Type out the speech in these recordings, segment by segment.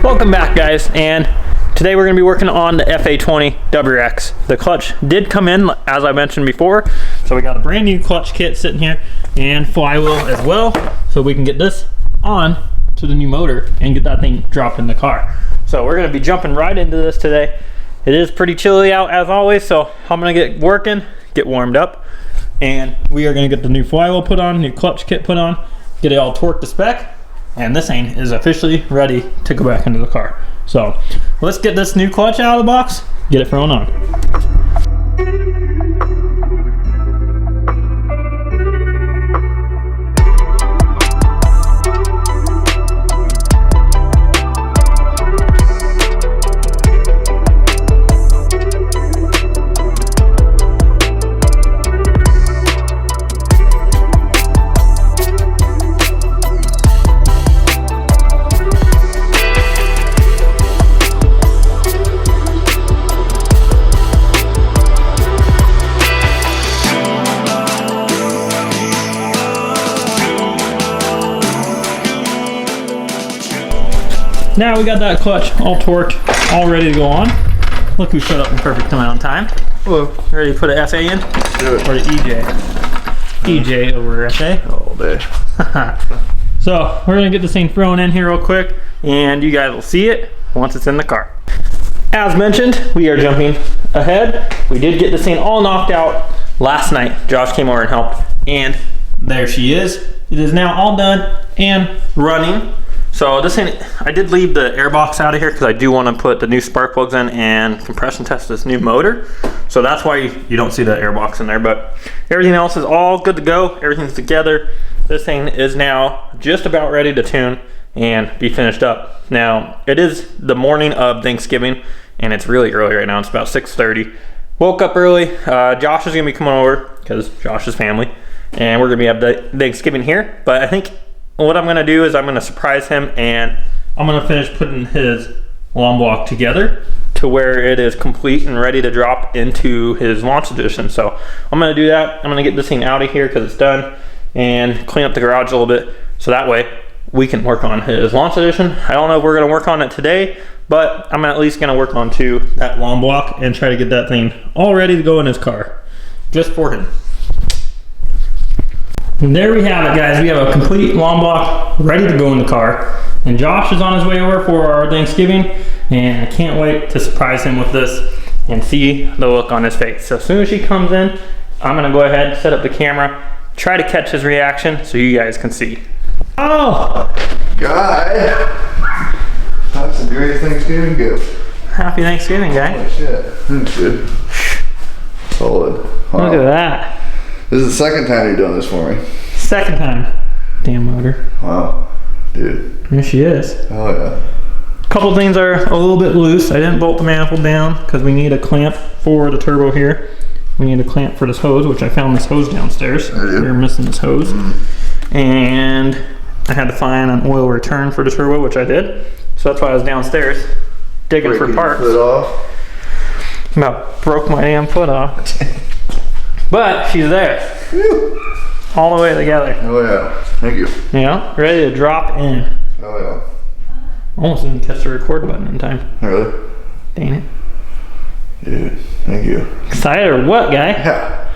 Welcome back, guys, and today we're going to be working on the FA20 WX. The clutch did come in, as I mentioned before, so we got a brand new clutch kit sitting here and flywheel as well, so we can get this on to the new motor and get that thing dropped in the car. So we're going to be jumping right into this today. It is pretty chilly out as always, so I'm going to get working, get warmed up, and we are going to get the new flywheel put on, new clutch kit put on, get it all torqued to spec, and this thing is officially ready to go back into the car. So let's get this new clutch out of the box, get it thrown on. Now we got that clutch all torqued, all ready to go on. Look who showed up in perfect amount of time. Hello. Ready to put an FA in? Do it. Or the EJ? EJ over FA. All day. So we're gonna get this thing thrown in here real quick, and you guys will see it once it's in the car. As mentioned, we are jumping ahead. We did get this thing all knocked out last night. Josh came over and helped, and there she is. It is now all done and running. So this thing, I did leave the air box out of here because I do want to put the new spark plugs in and compression test this new motor. So that's why you don't see the air box in there, but everything else is all good to go. Everything's together. This thing is now just about ready to tune and be finished up. Now, it is the morning of Thanksgiving and it's really early right now. It's about 6:30. Woke up early. Josh is going to be coming over because Josh's family, and we're going to be have the Thanksgiving here. But I think what I'm going to do is I'm going to surprise him, and I'm going to finish putting his lawn block together to where it is complete and ready to drop into his launch edition. So I'm going to do that. I'm going to get this thing out of here because it's done and clean up the garage a little bit so that way we can work on his launch edition. I don't know if we're going to work on it today, but I'm at least going to work on that lawn block and try to get that thing all ready to go in his car just for him. And there we have it, guys. We have a complete lawn block ready to go in the car. And Josh is on his way over for our Thanksgiving, and I can't wait to surprise him with this and see the look on his face. So as soon as she comes in, I'm gonna go ahead, set up the camera, try to catch his reaction so you guys can see. Oh! Guy! That's a great Thanksgiving gift. Happy Thanksgiving, guy. Holy shit. That's good. Solid. Wow. Look at that. This is the second time you've done this for me. Second time. Damn motor. Wow. Dude. There she is. Oh yeah. Couple things are a little bit loose. I didn't bolt the manifold down because we need a clamp for the turbo here. We need a clamp for this hose, which I found this hose downstairs. We're missing this hose. And I had to find an oil return for the turbo, which I did. So that's why I was downstairs digging for parts. Your foot off. About broke my damn foot off. But she's there. Whew. All the way together. Oh yeah. Thank you. Yeah, ready to drop in. Oh yeah. Almost didn't catch the record button in time. Really? Dang it. Dude, thank you. Excited or what, guy? Yeah.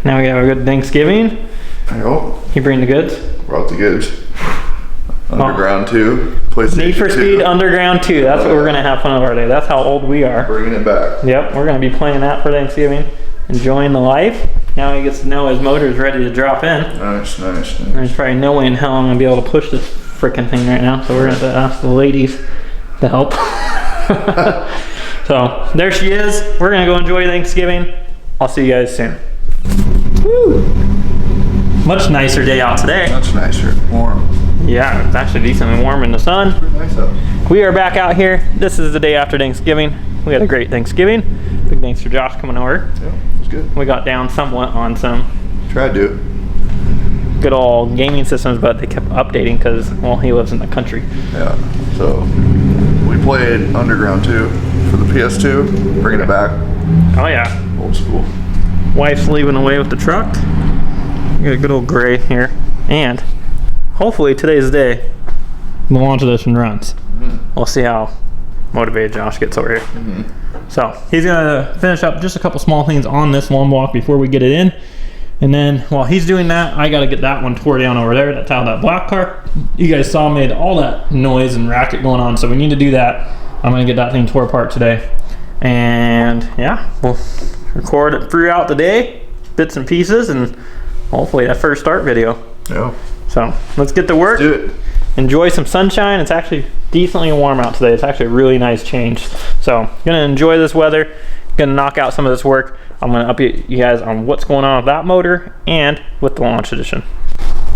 Now we have a good Thanksgiving. I hope. You bring the goods? Brought the goods. Underground 2. Need for Speed Underground 2. That's what we're going to have fun of our day. That's how old we are. Bringing it back. Yep, we're going to be playing that for Thanksgiving. Enjoying the life. Now he gets to know his motor is ready to drop in. Nice, nice, nice. There's probably no way in hell I'm going to be able to push this freaking thing right now. So we're going to have to ask the ladies to help. So there she is. We're going to go enjoy Thanksgiving. I'll see you guys soon. Woo. Much nicer day out today. Much nicer. Warm. Yeah, it's actually decently warm in the sun. Pretty nice out. We are back out here. This is the day after Thanksgiving. We had a great Thanksgiving. Big thanks for Josh coming over. Yeah, it was good. We got down somewhat on some Tried to. good old gaming systems, but they kept updating because, well, he lives in the country. Yeah. So we played Underground 2 for the PS2, bringing it back. Oh yeah. Old school. Wife's leaving away with the truck. We got a good old gray here. And hopefully today's the day the launch edition runs. we'll see how motivated Josh gets over here. So he's gonna finish up just a couple small things on this lawn block before we get it in. And then while he's doing that, I gotta get that one tore down over there. That's how that black car you guys saw made all that noise and racket going on. So we need to do that. I'm gonna get that thing tore apart today. And yeah, we'll record it throughout the day, bits and pieces, and hopefully that first start video. Yeah. So let's get to work. Do it. Enjoy some sunshine. It's actually decently warm out today. It's actually a really nice change. So gonna enjoy this weather. Gonna knock out some of this work. I'm gonna update you guys on what's going on with that motor and with the launch edition.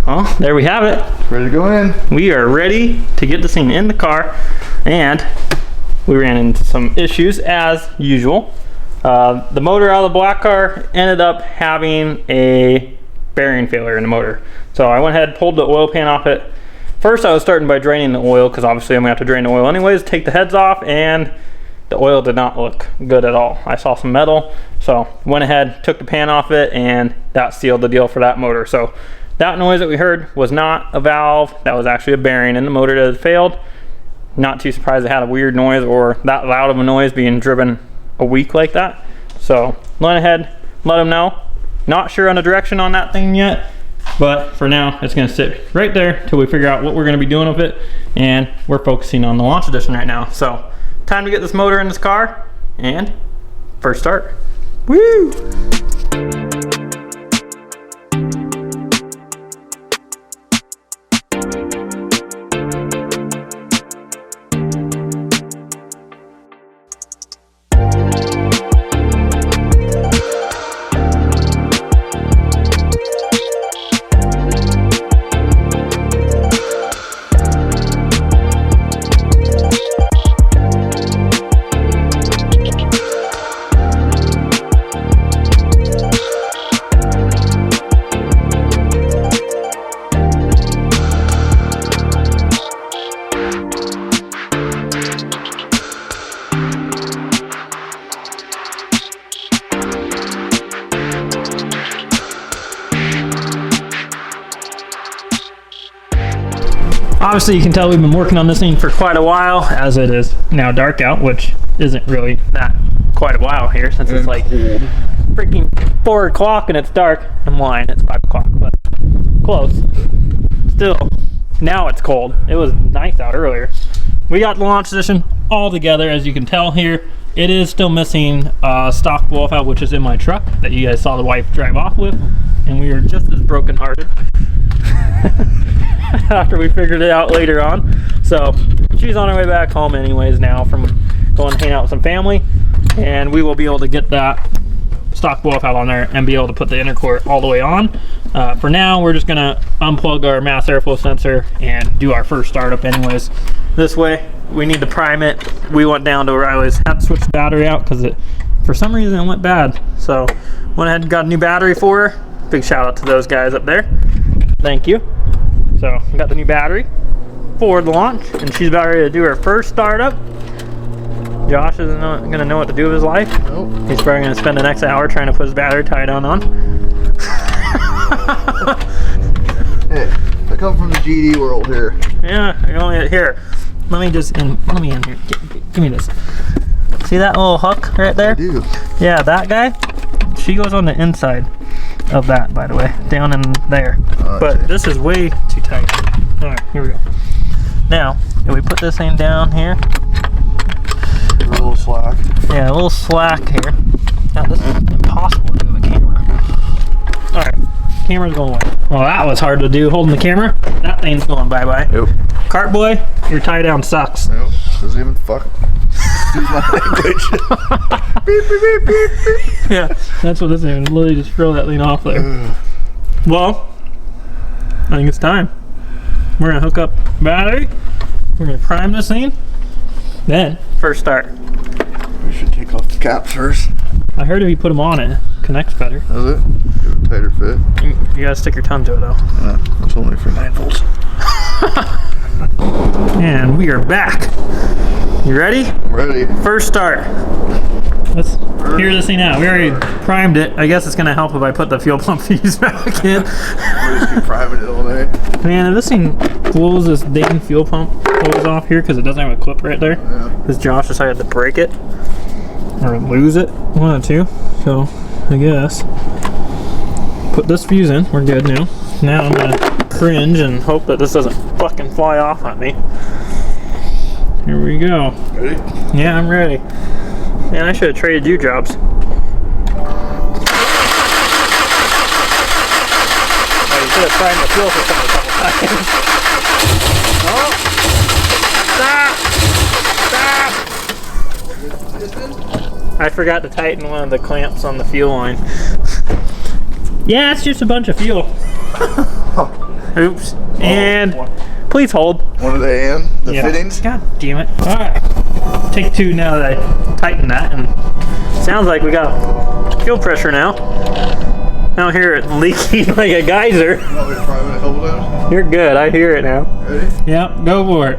Well, there we have it. Ready to go in. We are ready to get this thing in the car, and we ran into some issues as usual. The motor out of the black car ended up having a bearing failure in the motor. So I went ahead, pulled the oil pan off it. First I was starting by draining the oil, because obviously I'm gonna have to drain the oil anyways, take the heads off, and the oil did not look good at all. I saw some metal, so went ahead, took the pan off it, and that sealed the deal for that motor. So that noise that we heard was not a valve, that was actually a bearing in the motor that had failed. Not too surprised it had a weird noise or that loud of a noise being driven a week like that. So went ahead, let them know. Not sure on the direction on that thing yet, but for now it's gonna sit right there till we figure out what we're gonna be doing with it, and we're focusing on the launch edition right now. So time to get this motor in this car and first start. Woo! Obviously you can tell we've been working on this thing for quite a while, as it is now dark out, which isn't really that quite a while here, since it's like freaking 4 o'clock and it's dark. I'm lying, it's 5 o'clock, but close. Still, now it's cold. It was nice out earlier. We got the launch edition all together, as you can tell here. It is still missing stock blowout, which is in my truck that you guys saw the wife drive off with, and we are just as brokenhearted after we figured it out later on. So she's on her way back home anyways now from going to hang out with some family, and we will be able to get that stock blowout on there and be able to put the intercore all the way on. For now, we're just gonna unplug our mass airflow sensor and do our first startup anyways. This way, we need to prime it. We went down to O'Reilly's, had to switch the battery out because it, for some reason, it went bad. So went ahead and got a new battery for her. Big shout out to those guys up there. Thank you. So we got the new battery for the launch, and she's about ready to do her first startup. Josh isn't gonna know what to do with his life. Nope. He's probably gonna spend the next hour trying to put his battery tie down on. Hey, I come from the GD world here. Yeah, I only here. Let me just let me in here. Give me this. See that little hook right there? I do. Yeah, that guy. She goes on the inside of that, by the way, down in there. But this is way too tight. All right, here we go. Now, if we put this thing down here. A little slack. Yeah, a little slack here. Now this is impossible to do with a camera. All right, camera's going away. Well, that was hard to do holding the camera. That thing's going bye-bye. Yep. Cart boy, your tie down sucks. Nope. Doesn't even fuck. Excuse my language. Beep, beep, beep, beep, beep. Yeah, that's what this is. Literally just throw that thing off there. Well, I think it's time. We're gonna hook up battery. We're gonna prime this thing. Then, first start. We should take off the caps first. I heard if you put them on, it connects better. Does it? Give it a tighter fit. You gotta stick your tongue to it though. That's only for 9 volts. And we are back. You ready? Ready. First start. let's hear this thing out. We already primed it. I guess it's gonna help if I put the fuel pump fuse back in. We just keep priming it all day. Man, if this thing blows this dang fuel pump hose off here because it doesn't have a clip right there, because Josh decided to break it or lose it, one of the two. So I guess put this fuse in. We're good now. Now I'm gonna cringe and hope that this doesn't fucking fly off on me. Here we go. Ready? Yeah, I'm ready. Man, I should have traded you jobs. Oh, you should have tried the fuel system a couple times. Oh! Stop! Stop! I forgot to tighten one of the clamps on the fuel line. Yeah, it's just a bunch of fuel. Oops. And please hold. One of the fittings. God damn it. Alright. Take two now that I tightened that, and sounds like we got fuel pressure now. I don't hear it leaking like a geyser. You want me to prime it a couple times? You're good, I hear it now. Ready? Yep, go for it.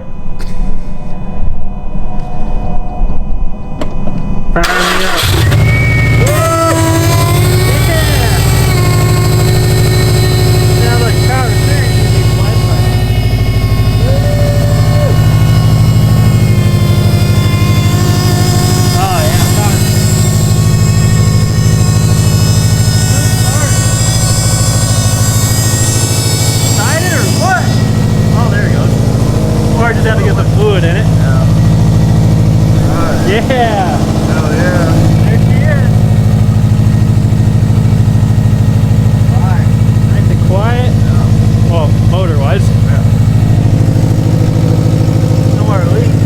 Fire me up. Just have to get some fluid in it. Yeah. Right. Yeah. Hell yeah. There she is. Right. Nice and quiet. Yeah. Well, motor wise. Yeah. No more leaks.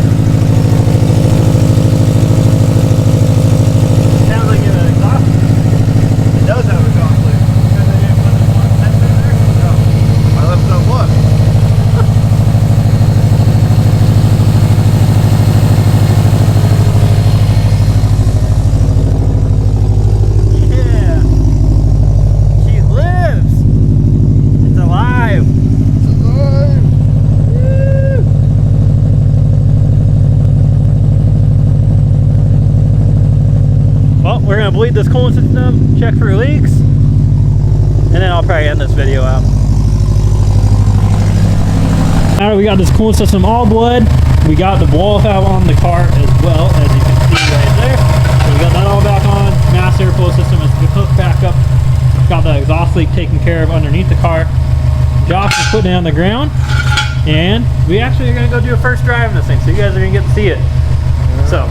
Sounds like an exhaust. It does have a exhaust leak. Because they didn't put this one sensor in there. No. I left it on one. We're gonna bleed this coolant system, check for leaks, and then I'll probably end this video out. Now that we got this coolant system all bled, we got the wall valve on the car as well, as you can see right there. So we got that all back on. Mass airflow system is hooked back up. Got the exhaust leak taken care of underneath the car. Josh is putting it on the ground, and we actually are gonna go do a first drive in this thing, so you guys are gonna get to see it. So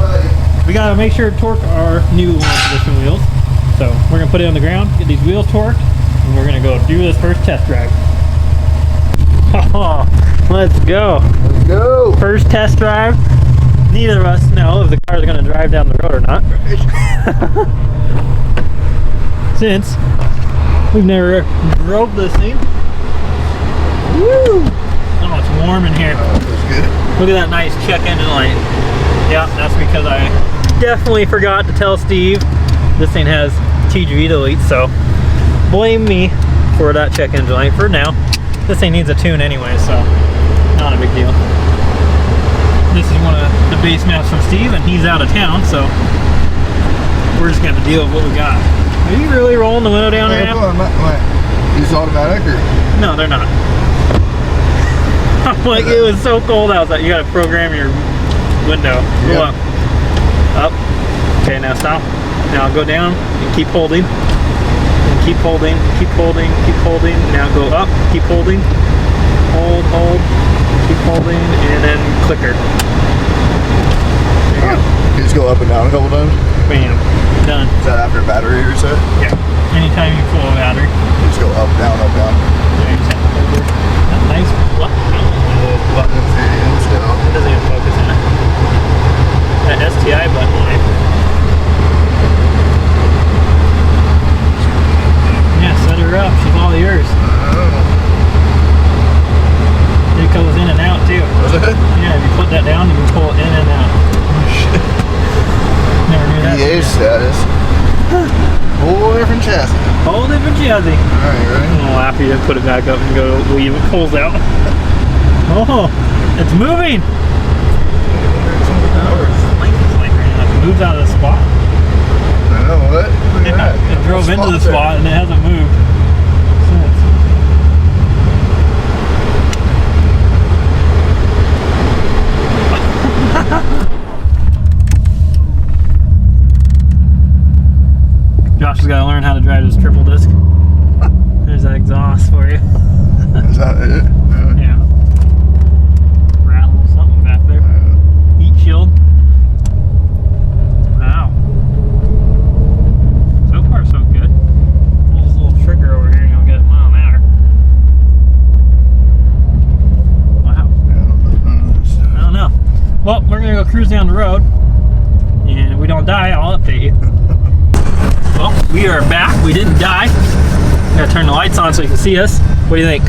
we gotta make sure to torque our new launch position wheels. So we're gonna put it on the ground, get these wheels torqued, and we're gonna go do this first test drive. Oh, let's go. Let's go. First test drive. Neither of us know if the car is gonna drive down the road or not. Since we've never drove this thing. Woo! Oh, it's warm in here. Oh, that's good. Look at that nice check engine light. Yeah, that's because I definitely forgot to tell Steve this thing has TGV delete, so blame me for that check engine light for now. This thing needs a tune anyway, so not a big deal. This is one of the base maps from Steve, and he's out of town, so we're just gonna have to deal with what we got. Are you really rolling the window down right now? These automatic or? No, they're not. I'm like, it was so cold outside. You gotta program your window. Go up. Up. Okay, now stop. Now go down and keep holding. And keep holding, keep holding, keep holding. Now go up, keep holding. Hold, hold, keep holding, and then clicker. There you go. You just go up and down a couple times? Bam. Done. Is that after battery reset? Yeah. Anytime you pull a battery. You just go up, down, up, down. Yeah, you just have to hold it. That nice button. It doesn't even focus on it. That STI button light. Yeah, set her up. She's all yours. It goes in and out too. Was it? Yeah, if you put that down, you can pull it in and out. Shit. Never knew that. EA status. Whole different chassis. Whole different chassis. Alright, you ready? I'm gonna laugh you to put it back up and go leave it pulls out. Oh, it's moving. It moves out of the spot. know what? Look at that. It drove into the spot and it hasn't moved since. Josh has got to learn how to drive this triple disc. There's that exhaust for you. Is that it? Yeah. Rattle something back there. Heat shield. Wow. So far, so good. Pull this little trigger over here and you'll get a mile an hour. Wow. I don't know. Well, we're going to go cruise down the road. And if we don't die, I'll update you. Well, we are back. We didn't die. Gotta turn the lights on so you can see us. What do you think?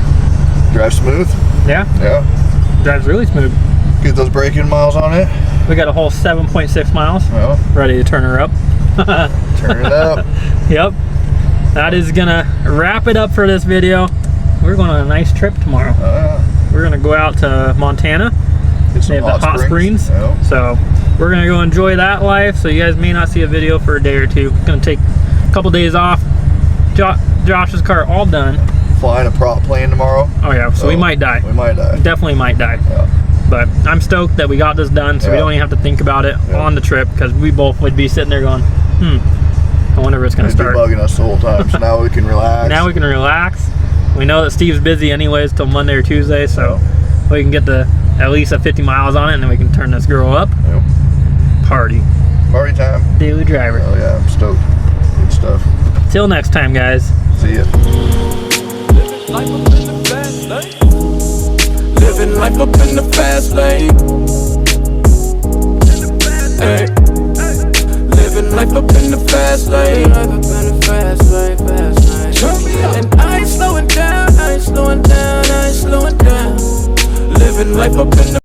Drive smooth? Yeah? Yeah. Drives really smooth. Get those braking miles on it. We got a whole 7.6 miles. Well, Ready to turn her up. turn it up. Yep. That is gonna wrap it up for this video. We're going on a nice trip tomorrow. We're gonna go out to Montana. Get some They have the hot springs. Yeah. So we're gonna go enjoy that life. So you guys may not see a video for a day or two. It's gonna take a couple days off. Josh's car all done. Flying a prop plane tomorrow. Oh yeah, so we might die. We might die. Definitely might die. Yeah. But I'm stoked that we got this done, so we don't even have to think about it on the trip, because we both would be sitting there going, I wonder if it's going to start. They'd be bugging us the whole time, so now we can relax. Now we can relax. We know that Steve's busy anyways till Monday or Tuesday, so we can get at least 50 miles on it, and then we can turn this girl up. Yep. Party. Party time. Daily driver. Oh yeah, I'm stoked. Good stuff. Till next time, guys. See ya. Living life up in the fast lane. Hey. Living life up in the fast lane. And I ain't slowing down, I ain't slowing down, I ain't slowing down. Living life up in the